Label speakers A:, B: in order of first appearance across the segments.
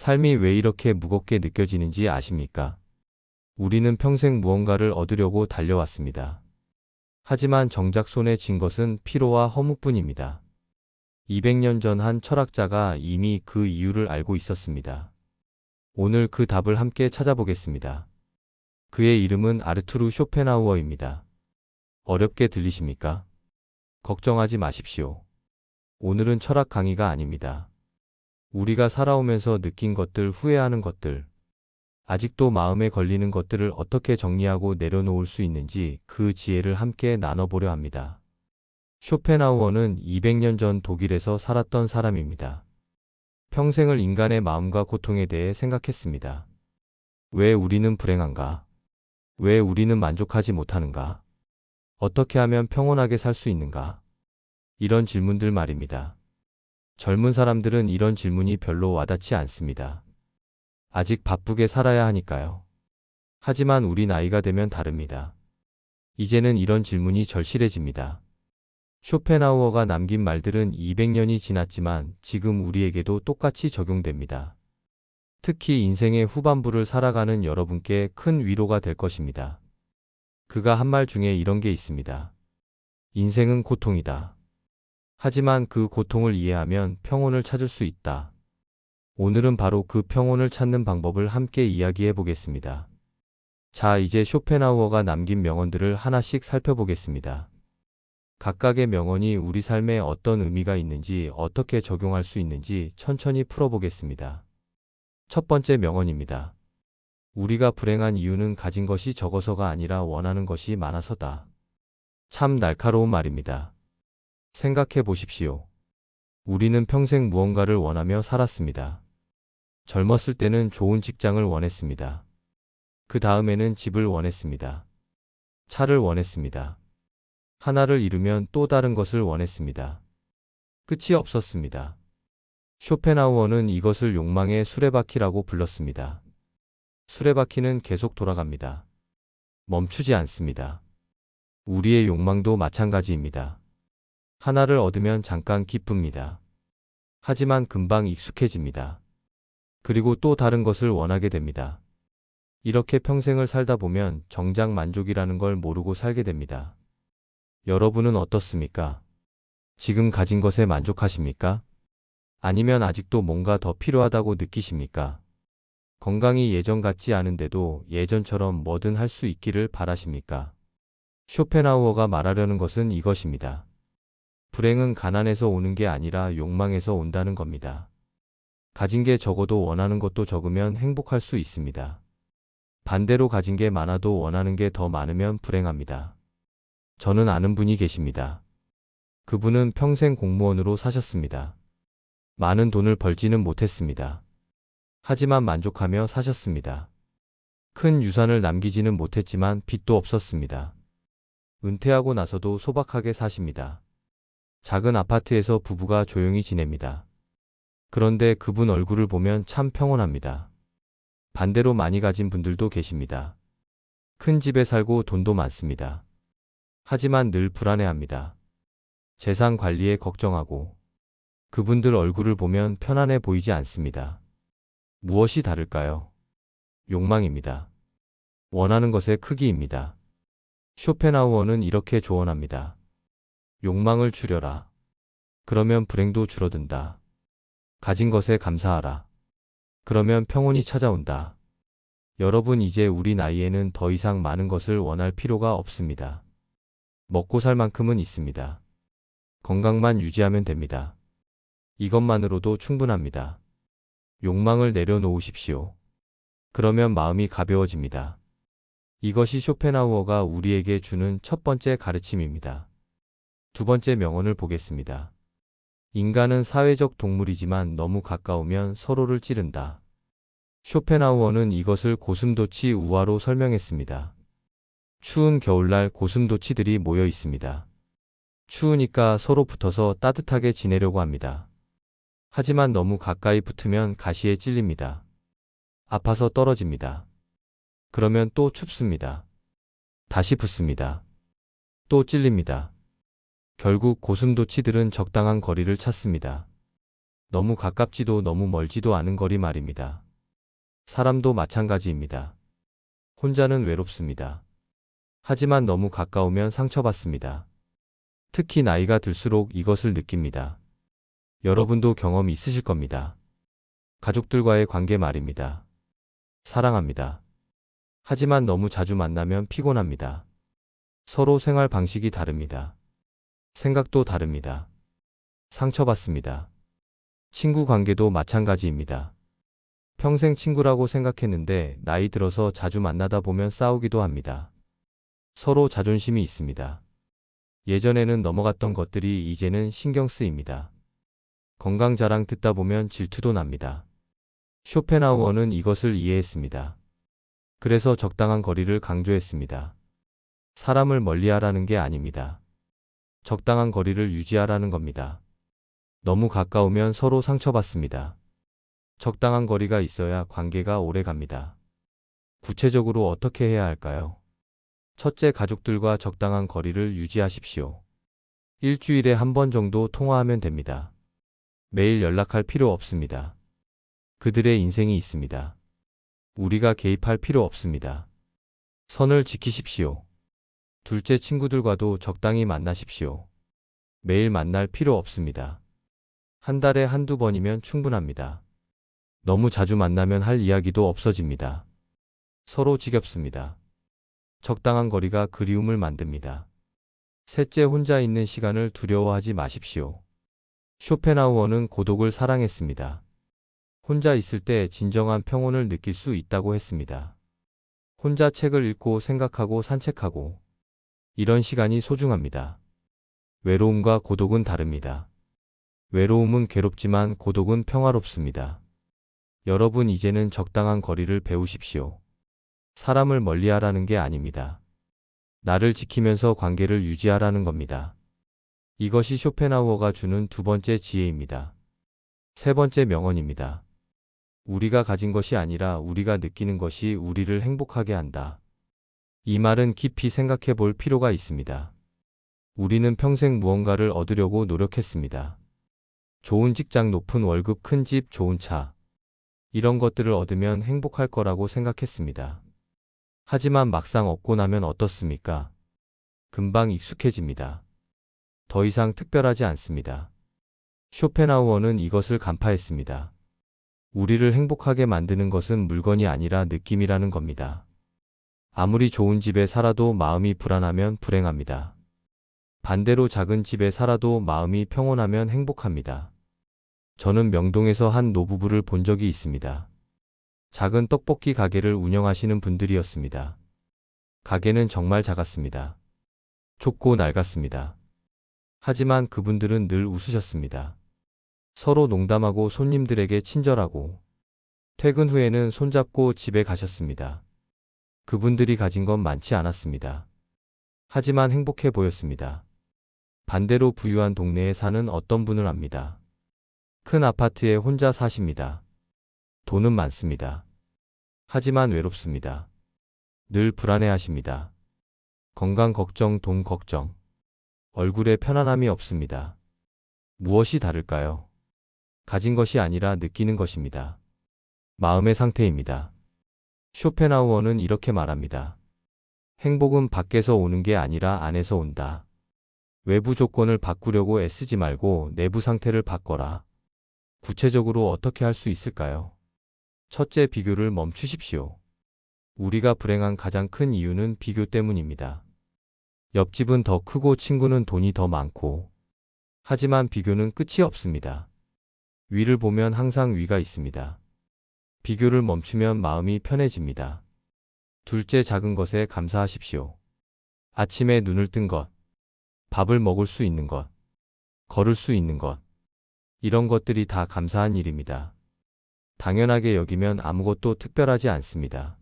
A: 삶이 왜 이렇게 무겁게 느껴지는지 아십니까? 우리는 평생 무언가를 얻으려고 달려왔습니다. 하지만 정작 손에 쥔 것은 피로와 허무뿐입니다. 200년 전 한 철학자가 이미 그 이유를 알고 있었습니다. 오늘 그 답을 함께 찾아보겠습니다. 그의 이름은 아르투르 쇼펜하우어입니다. 어렵게 들리십니까? 걱정하지 마십시오. 오늘은 철학 강의가 아닙니다. 우리가 살아오면서 느낀 것들, 후회하는 것들, 아직도 마음에 걸리는 것들을 어떻게 정리하고 내려놓을 수 있는지 그 지혜를 함께 나눠보려 합니다. 쇼펜하우어는 200년 전 독일에서 살았던 사람입니다. 평생을 인간의 마음과 고통에 대해 생각했습니다. 왜 우리는 불행한가? 왜 우리는 만족하지 못하는가? 어떻게 하면 평온하게 살 수 있는가? 이런 질문들 말입니다. 젊은 사람들은 이런 질문이 별로 와닿지 않습니다. 아직 바쁘게 살아야 하니까요. 하지만 우리 나이가 되면 다릅니다. 이제는 이런 질문이 절실해집니다. 쇼펜하우어가 남긴 말들은 200년이 지났지만 지금 우리에게도 똑같이 적용됩니다. 특히 인생의 후반부를 살아가는 여러분께 큰 위로가 될 것입니다. 그가 한 말 중에 이런 게 있습니다. 인생은 고통이다. 하지만 그 고통을 이해하면 평온을 찾을 수 있다. 오늘은 바로 그 평온을 찾는 방법을 함께 이야기해 보겠습니다. 자, 이제 쇼펜하우어가 남긴 명언들을 하나씩 살펴보겠습니다. 각각의 명언이 우리 삶에 어떤 의미가 있는지, 어떻게 적용할 수 있는지 천천히 풀어보겠습니다. 첫 번째 명언입니다. 우리가 불행한 이유는 가진 것이 적어서가 아니라 원하는 것이 많아서다. 참 날카로운 말입니다. 생각해 보십시오. 우리는 평생 무언가를 원하며 살았습니다. 젊었을 때는 좋은 직장을 원했습니다. 그 다음에는 집을 원했습니다. 차를 원했습니다. 하나를 이루면 또 다른 것을 원했습니다. 끝이 없었습니다. 쇼펜하우어는 이것을 욕망의 수레바퀴라고 불렀습니다. 수레바퀴는 계속 돌아갑니다. 멈추지 않습니다. 우리의 욕망도 마찬가지입니다. 하나를 얻으면 잠깐 기쁩니다. 하지만 금방 익숙해집니다. 그리고 또 다른 것을 원하게 됩니다. 이렇게 평생을 살다 보면 정작 만족이라는 걸 모르고 살게 됩니다. 여러분은 어떻습니까? 지금 가진 것에 만족하십니까? 아니면 아직도 뭔가 더 필요하다고 느끼십니까? 건강이 예전 같지 않은데도 예전처럼 뭐든 할 수 있기를 바라십니까? 쇼펜하우어가 말하려는 것은 이것입니다. 불행은 가난에서 오는 게 아니라 욕망에서 온다는 겁니다. 가진 게 적어도 원하는 것도 적으면 행복할 수 있습니다. 반대로 가진 게 많아도 원하는 게 더 많으면 불행합니다. 저는 아는 분이 계십니다. 그분은 평생 공무원으로 사셨습니다. 많은 돈을 벌지는 못했습니다. 하지만 만족하며 사셨습니다. 큰 유산을 남기지는 못했지만 빚도 없었습니다. 은퇴하고 나서도 소박하게 사십니다. 작은 아파트에서 부부가 조용히 지냅니다. 그런데 그분 얼굴을 보면 참 평온합니다. 반대로 많이 가진 분들도 계십니다. 큰 집에 살고 돈도 많습니다. 하지만 늘 불안해합니다. 재산 관리에 걱정하고 그분들 얼굴을 보면 편안해 보이지 않습니다. 무엇이 다를까요? 욕망입니다. 원하는 것의 크기입니다. 쇼펜하우어는 이렇게 조언합니다. 욕망을 줄여라. 그러면 불행도 줄어든다. 가진 것에 감사하라. 그러면 평온이 찾아온다. 여러분, 이제 우리 나이에는 더 이상 많은 것을 원할 필요가 없습니다. 먹고 살 만큼은 있습니다. 건강만 유지하면 됩니다. 이것만으로도 충분합니다. 욕망을 내려놓으십시오. 그러면 마음이 가벼워집니다. 이것이 쇼펜하우어가 우리에게 주는 첫 번째 가르침입니다. 두 번째 명언을 보겠습니다. 인간은 사회적 동물이지만 너무 가까우면 서로를 찌른다. 쇼펜하우어는 이것을 고슴도치 우화로 설명했습니다. 추운 겨울날 고슴도치들이 모여 있습니다. 추우니까 서로 붙어서 따뜻하게 지내려고 합니다. 하지만 너무 가까이 붙으면 가시에 찔립니다. 아파서 떨어집니다. 그러면 또 춥습니다. 다시 붙습니다. 또 찔립니다. 결국 고슴도치들은 적당한 거리를 찾습니다. 너무 가깝지도 너무 멀지도 않은 거리 말입니다. 사람도 마찬가지입니다. 혼자는 외롭습니다. 하지만 너무 가까우면 상처받습니다. 특히 나이가 들수록 이것을 느낍니다. 여러분도 경험이 있으실 겁니다. 가족들과의 관계 말입니다. 사랑합니다. 하지만 너무 자주 만나면 피곤합니다. 서로 생활 방식이 다릅니다. 생각도 다릅니다. 상처받습니다. 친구 관계도 마찬가지입니다. 평생 친구라고 생각했는데 나이 들어서 자주 만나다 보면 싸우기도 합니다. 서로 자존심이 있습니다. 예전에는 넘어갔던 것들이 이제는 신경 쓰입니다. 건강 자랑 듣다 보면 질투도 납니다. 쇼펜하우어는 이것을 이해했습니다. 그래서 적당한 거리를 강조했습니다. 사람을 멀리하라는 게 아닙니다. 적당한 거리를 유지하라는 겁니다. 너무 가까우면 서로 상처받습니다. 적당한 거리가 있어야 관계가 오래 갑니다. 구체적으로 어떻게 해야 할까요? 첫째, 가족들과 적당한 거리를 유지하십시오. 일주일에 한 번 정도 통화하면 됩니다. 매일 연락할 필요 없습니다. 그들의 인생이 있습니다. 우리가 개입할 필요 없습니다. 선을 지키십시오. 둘째, 친구들과도 적당히 만나십시오. 매일 만날 필요 없습니다. 한 달에 한두 번이면 충분합니다. 너무 자주 만나면 할 이야기도 없어집니다. 서로 지겹습니다. 적당한 거리가 그리움을 만듭니다. 셋째, 혼자 있는 시간을 두려워하지 마십시오. 쇼펜하우어는 고독을 사랑했습니다. 혼자 있을 때 진정한 평온을 느낄 수 있다고 했습니다. 혼자 책을 읽고 생각하고 산책하고 이런 시간이 소중합니다. 외로움과 고독은 다릅니다. 외로움은 괴롭지만 고독은 평화롭습니다. 여러분, 이제는 적당한 거리를 배우십시오. 사람을 멀리하라는 게 아닙니다. 나를 지키면서 관계를 유지하라는 겁니다. 이것이 쇼펜하우어가 주는 두 번째 지혜입니다. 세 번째 명언입니다. 우리가 가진 것이 아니라 우리가 느끼는 것이 우리를 행복하게 한다. 이 말은 깊이 생각해 볼 필요가 있습니다. 우리는 평생 무언가를 얻으려고 노력했습니다. 좋은 직장, 높은 월급, 큰 집, 좋은 차. 이런 것들을 얻으면 행복할 거라고 생각했습니다. 하지만 막상 얻고 나면 어떻습니까? 금방 익숙해집니다. 더 이상 특별하지 않습니다. 쇼펜하우어는 이것을 간파했습니다. 우리를 행복하게 만드는 것은 물건이 아니라 느낌이라는 겁니다. 아무리 좋은 집에 살아도 마음이 불안하면 불행합니다. 반대로 작은 집에 살아도 마음이 평온하면 행복합니다. 저는 명동에서 한 노부부를 본 적이 있습니다. 작은 떡볶이 가게를 운영하시는 분들이었습니다. 가게는 정말 작았습니다. 좁고 낡았습니다. 하지만 그분들은 늘 웃으셨습니다. 서로 농담하고 손님들에게 친절하고 퇴근 후에는 손잡고 집에 가셨습니다. 그분들이 가진 건 많지 않았습니다. 하지만 행복해 보였습니다. 반대로 부유한 동네에 사는 어떤 분을 압니다. 큰 아파트에 혼자 사십니다. 돈은 많습니다. 하지만 외롭습니다. 늘 불안해하십니다. 건강 걱정, 돈 걱정. 얼굴에 편안함이 없습니다. 무엇이 다를까요? 가진 것이 아니라 느끼는 것입니다. 마음의 상태입니다. 쇼펜하우어는 이렇게 말합니다. 행복은 밖에서 오는 게 아니라 안에서 온다. 외부 조건을 바꾸려고 애쓰지 말고 내부 상태를 바꿔라. 구체적으로 어떻게 할 수 있을까요? 첫째, 비교를 멈추십시오. 우리가 불행한 가장 큰 이유는 비교 때문입니다. 옆집은 더 크고 친구는 돈이 더 많고. 하지만 비교는 끝이 없습니다. 위를 보면 항상 위가 있습니다. 비교를 멈추면 마음이 편해집니다. 둘째, 작은 것에 감사하십시오. 아침에 눈을 뜬 것, 밥을 먹을 수 있는 것, 걸을 수 있는 것. 이런 것들이 다 감사한 일입니다. 당연하게 여기면 아무것도 특별하지 않습니다.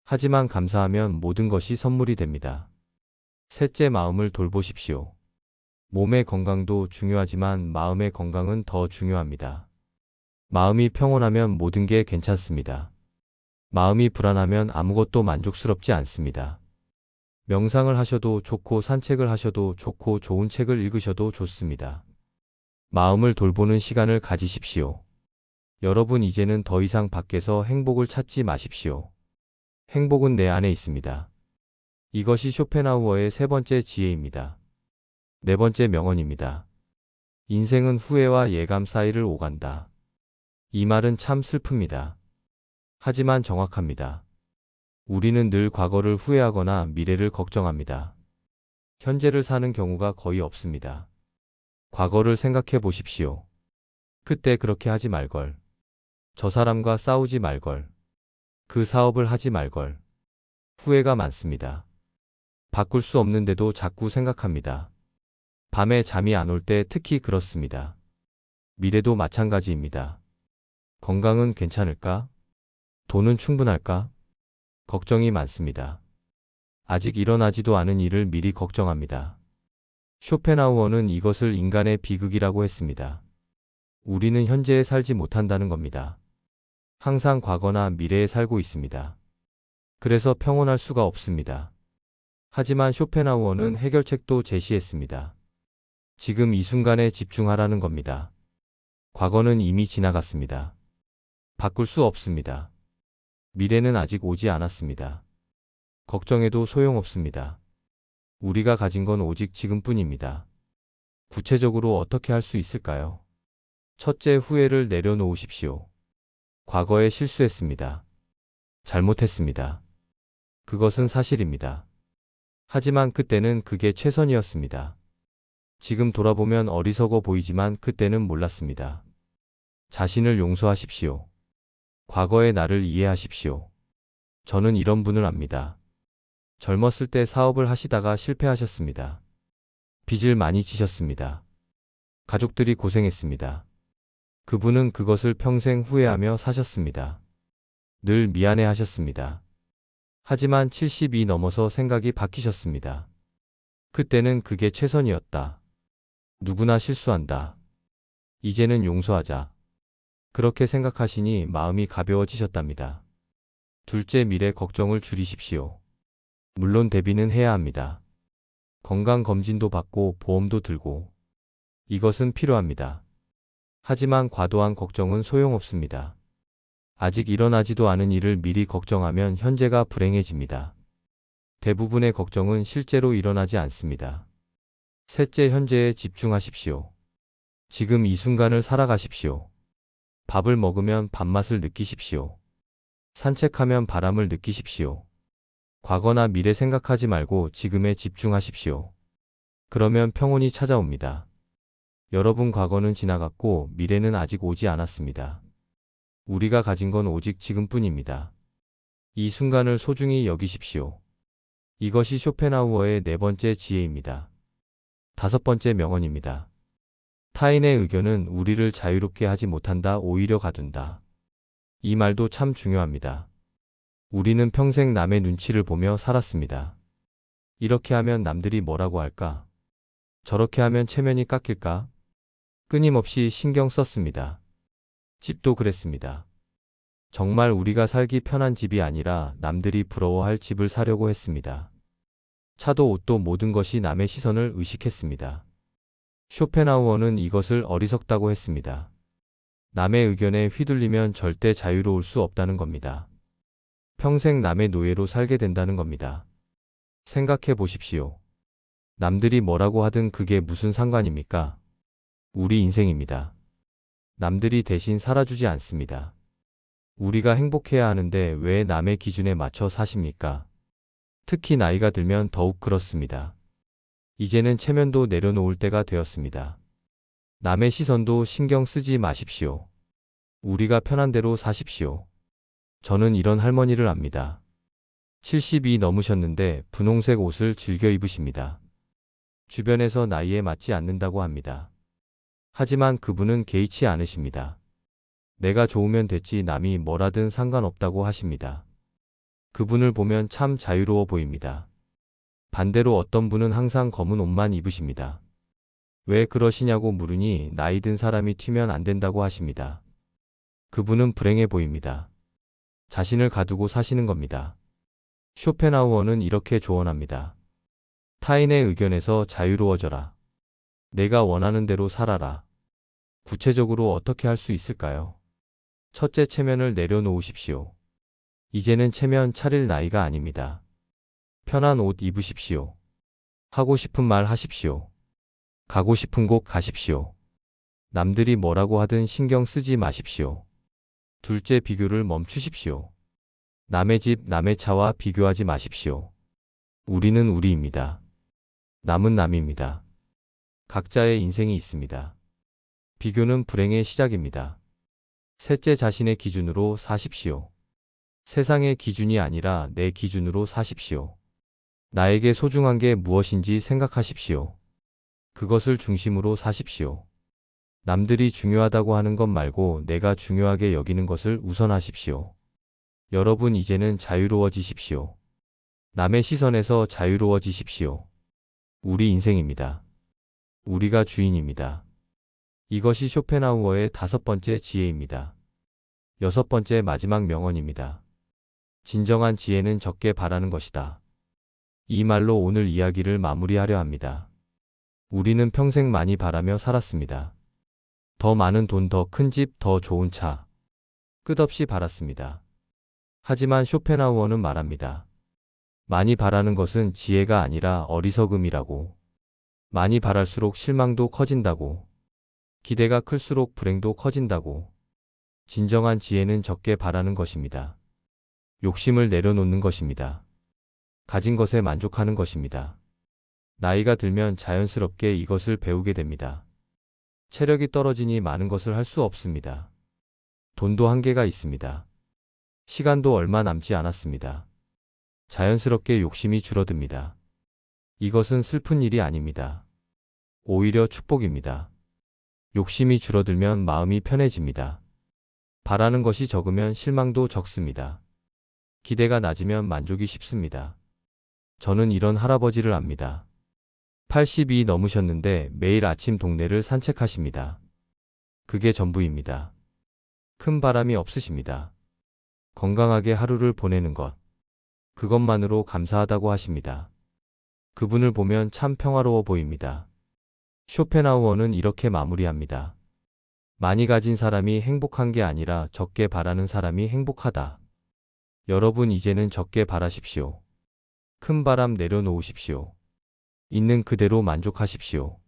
A: 하지만 감사하면 모든 것이 선물이 됩니다. 셋째, 마음을 돌보십시오. 몸의 건강도 중요하지만 마음의 건강은 더 중요합니다. 마음이 평온하면 모든 게 괜찮습니다. 마음이 불안하면 아무것도 만족스럽지 않습니다. 명상을 하셔도 좋고 산책을 하셔도 좋고 좋은 책을 읽으셔도 좋습니다. 마음을 돌보는 시간을 가지십시오. 여러분 이제는 더 이상 밖에서 행복을 찾지 마십시오. 행복은 내 안에 있습니다. 이것이 쇼펜하우어의 세 번째 지혜입니다. 네 번째 명언입니다. 인생은 후회와 예감 사이를 오간다. 이 말은 참 슬픕니다. 하지만 정확합니다. 우리는 늘 과거를 후회하거나 미래를 걱정합니다. 현재를 사는 경우가 거의 없습니다. 과거를 생각해 보십시오. 그때 그렇게 하지 말걸. 저 사람과 싸우지 말걸. 그 사업을 하지 말걸. 후회가 많습니다. 바꿀 수 없는데도 자꾸 생각합니다. 밤에 잠이 안 올 때 특히 그렇습니다. 미래도 마찬가지입니다. 건강은 괜찮을까? 돈은 충분할까? 걱정이 많습니다. 아직 일어나지도 않은 일을 미리 걱정합니다. 쇼펜하우어는 이것을 인간의 비극이라고 했습니다. 우리는 현재에 살지 못한다는 겁니다. 항상 과거나 미래에 살고 있습니다. 그래서 평온할 수가 없습니다. 하지만 쇼펜하우어는 해결책도 제시했습니다. 지금 이 순간에 집중하라는 겁니다. 과거는 이미 지나갔습니다. 바꿀 수 없습니다. 미래는 아직 오지 않았습니다. 걱정해도 소용없습니다. 우리가 가진 건 오직 지금뿐입니다. 구체적으로 어떻게 할 수 있을까요? 첫째, 후회를 내려놓으십시오. 과거에 실수했습니다. 잘못했습니다. 그것은 사실입니다. 하지만 그때는 그게 최선이었습니다. 지금 돌아보면 어리석어 보이지만 그때는 몰랐습니다. 자신을 용서하십시오. 과거의 나를 이해하십시오. 저는 이런 분을 압니다. 젊었을 때 사업을 하시다가 실패하셨습니다. 빚을 많이 지셨습니다. 가족들이 고생했습니다. 그분은 그것을 평생 후회하며 사셨습니다. 늘 미안해 하셨습니다. 하지만 70이 넘어서 생각이 바뀌셨습니다. 그때는 그게 최선이었다. 누구나 실수한다. 이제는 용서하자. 그렇게 생각하시니 마음이 가벼워지셨답니다. 둘째, 미래 걱정을 줄이십시오. 물론 대비는 해야 합니다. 건강검진도 받고 보험도 들고 이것은 필요합니다. 하지만 과도한 걱정은 소용없습니다. 아직 일어나지도 않은 일을 미리 걱정하면 현재가 불행해집니다. 대부분의 걱정은 실제로 일어나지 않습니다. 셋째, 현재에 집중하십시오. 지금 이 순간을 살아가십시오. 밥을 먹으면 밥맛을 느끼십시오. 산책하면 바람을 느끼십시오. 과거나 미래 생각하지 말고 지금에 집중하십시오. 그러면 평온이 찾아옵니다. 여러분, 과거는 지나갔고 미래는 아직 오지 않았습니다. 우리가 가진 건 오직 지금뿐입니다. 이 순간을 소중히 여기십시오. 이것이 쇼펜하우어의 네 번째 지혜입니다. 다섯 번째 명언입니다. 타인의 의견은 우리를 자유롭게 하지 못한다, 오히려 가둔다. 이 말도 참 중요합니다. 우리는 평생 남의 눈치를 보며 살았습니다. 이렇게 하면 남들이 뭐라고 할까? 저렇게 하면 체면이 깎일까? 끊임없이 신경 썼습니다. 집도 그랬습니다. 정말 우리가 살기 편한 집이 아니라 남들이 부러워할 집을 사려고 했습니다. 차도 옷도 모든 것이 남의 시선을 의식했습니다. 쇼펜하우어는 이것을 어리석다고 했습니다. 남의 의견에 휘둘리면 절대 자유로울 수 없다는 겁니다. 평생 남의 노예로 살게 된다는 겁니다. 생각해 보십시오. 남들이 뭐라고 하든 그게 무슨 상관입니까? 우리 인생입니다. 남들이 대신 살아주지 않습니다. 우리가 행복해야 하는데 왜 남의 기준에 맞춰 사십니까? 특히 나이가 들면 더욱 그렇습니다. 이제는 체면도 내려놓을 때가 되었습니다. 남의 시선도 신경 쓰지 마십시오. 우리가 편한 대로 사십시오. 저는 이런 할머니를 압니다. 70이 넘으셨는데 분홍색 옷을 즐겨 입으십니다. 주변에서 나이에 맞지 않는다고 합니다. 하지만 그분은 개의치 않으십니다. 내가 좋으면 됐지 남이 뭐라든 상관없다고 하십니다. 그분을 보면 참 자유로워 보입니다. 반대로 어떤 분은 항상 검은 옷만 입으십니다. 왜 그러시냐고 물으니 나이 든 사람이 튀면 안 된다고 하십니다. 그분은 불행해 보입니다. 자신을 가두고 사시는 겁니다. 쇼펜하우어는 이렇게 조언합니다. 타인의 의견에서 자유로워져라. 내가 원하는 대로 살아라. 구체적으로 어떻게 할 수 있을까요? 첫째, 체면을 내려놓으십시오. 이제는 체면 차릴 나이가 아닙니다. 편한 옷 입으십시오. 하고 싶은 말 하십시오. 가고 싶은 곳 가십시오. 남들이 뭐라고 하든 신경 쓰지 마십시오. 둘째, 비교를 멈추십시오. 남의 집, 남의 차와 비교하지 마십시오. 우리는 우리입니다. 남은 남입니다. 각자의 인생이 있습니다. 비교는 불행의 시작입니다. 셋째, 자신의 기준으로 사십시오. 세상의 기준이 아니라 내 기준으로 사십시오. 나에게 소중한 게 무엇인지 생각하십시오. 그것을 중심으로 사십시오. 남들이 중요하다고 하는 것 말고 내가 중요하게 여기는 것을 우선하십시오. 여러분, 이제는 자유로워지십시오. 남의 시선에서 자유로워지십시오. 우리 인생입니다. 우리가 주인입니다. 이것이 쇼펜하우어의 5번째 지혜입니다. 6번째, 마지막 명언입니다. 진정한 지혜는 적게 바라는 것이다. 이 말로 오늘 이야기를 마무리하려 합니다. 우리는 평생 많이 바라며 살았습니다. 더 많은 돈, 더 큰 집, 더 좋은 차. 끝없이 바랐습니다. 하지만 쇼펜하우어는 말합니다. 많이 바라는 것은 지혜가 아니라 어리석음이라고. 많이 바랄수록 실망도 커진다고. 기대가 클수록 불행도 커진다고. 진정한 지혜는 적게 바라는 것입니다. 욕심을 내려놓는 것입니다. 가진 것에 만족하는 것입니다. 나이가 들면 자연스럽게 이것을 배우게 됩니다. 체력이 떨어지니 많은 것을 할 수 없습니다. 돈도 한계가 있습니다. 시간도 얼마 남지 않았습니다. 자연스럽게 욕심이 줄어듭니다. 이것은 슬픈 일이 아닙니다. 오히려 축복입니다. 욕심이 줄어들면 마음이 편해집니다. 바라는 것이 적으면 실망도 적습니다. 기대가 낮으면 만족이 쉽습니다. 저는 이런 할아버지를 압니다. 80이 넘으셨는데 매일 아침 동네를 산책하십니다. 그게 전부입니다. 큰 바람이 없으십니다. 건강하게 하루를 보내는 것. 그것만으로 감사하다고 하십니다. 그분을 보면 참 평화로워 보입니다. 쇼펜하우어는 이렇게 마무리합니다. 많이 가진 사람이 행복한 게 아니라 적게 바라는 사람이 행복하다. 여러분, 이제는 적게 바라십시오. 큰 바람 내려놓으십시오. 있는 그대로 만족하십시오.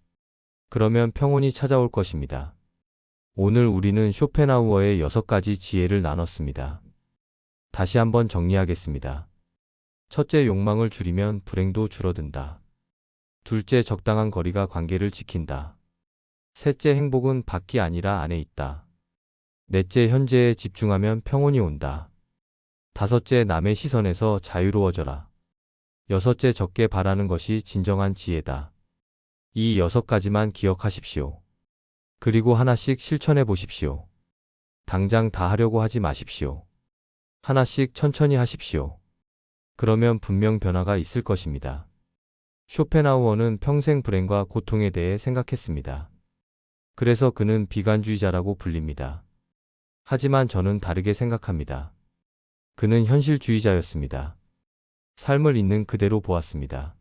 A: 그러면 평온이 찾아올 것입니다. 오늘 우리는 쇼펜하우어의 6가지 지혜를 나눴습니다. 다시 한번 정리하겠습니다. 첫째, 욕망을 줄이면 불행도 줄어든다. 둘째, 적당한 거리가 관계를 지킨다. 셋째, 행복은 밖이 아니라 안에 있다. 넷째, 현재에 집중하면 평온이 온다. 다섯째, 남의 시선에서 자유로워져라. 여섯째, 적게 바라는 것이 진정한 지혜다. 이 6가지만 기억하십시오. 그리고 하나씩 실천해 보십시오. 당장 다 하려고 하지 마십시오. 하나씩 천천히 하십시오. 그러면 분명 변화가 있을 것입니다. 쇼펜하우어는 평생 불행과 고통에 대해 생각했습니다. 그래서 그는 비관주의자라고 불립니다. 하지만 저는 다르게 생각합니다. 그는 현실주의자였습니다. 삶을 있는 그대로 보았습니다.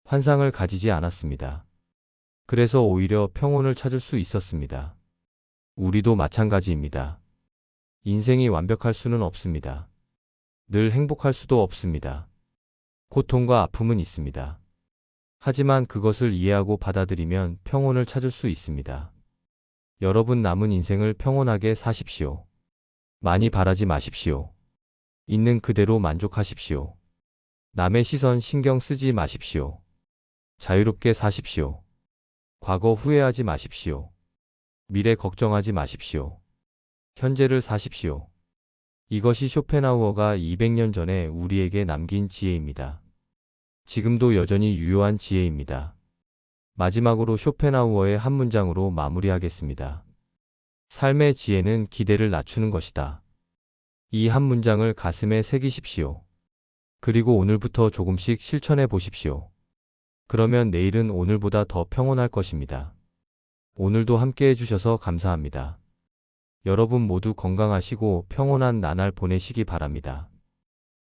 A: 환상을 가지지 않았습니다. 그래서 오히려 평온을 찾을 수 있었습니다. 우리도 마찬가지입니다. 인생이 완벽할 수는 없습니다. 늘 행복할 수도 없습니다. 고통과 아픔은 있습니다. 하지만 그것을 이해하고 받아들이면 평온을 찾을 수 있습니다. 여러분, 남은 인생을 평온하게 사십시오. 많이 바라지 마십시오. 있는 그대로 만족하십시오. 남의 시선 신경 쓰지 마십시오. 자유롭게 사십시오. 과거 후회하지 마십시오. 미래 걱정하지 마십시오. 현재를 사십시오. 이것이 쇼펜하우어가 200년 전에 우리에게 남긴 지혜입니다. 지금도 여전히 유효한 지혜입니다. 마지막으로 쇼펜하우어의 한 문장으로 마무리하겠습니다. 삶의 지혜는 기대를 낮추는 것이다. 이 한 문장을 가슴에 새기십시오. 그리고 오늘부터 조금씩 실천해 보십시오. 그러면 내일은 오늘보다 더 평온할 것입니다. 오늘도 함께 해주셔서 감사합니다. 여러분 모두 건강하시고 평온한 나날 보내시기 바랍니다.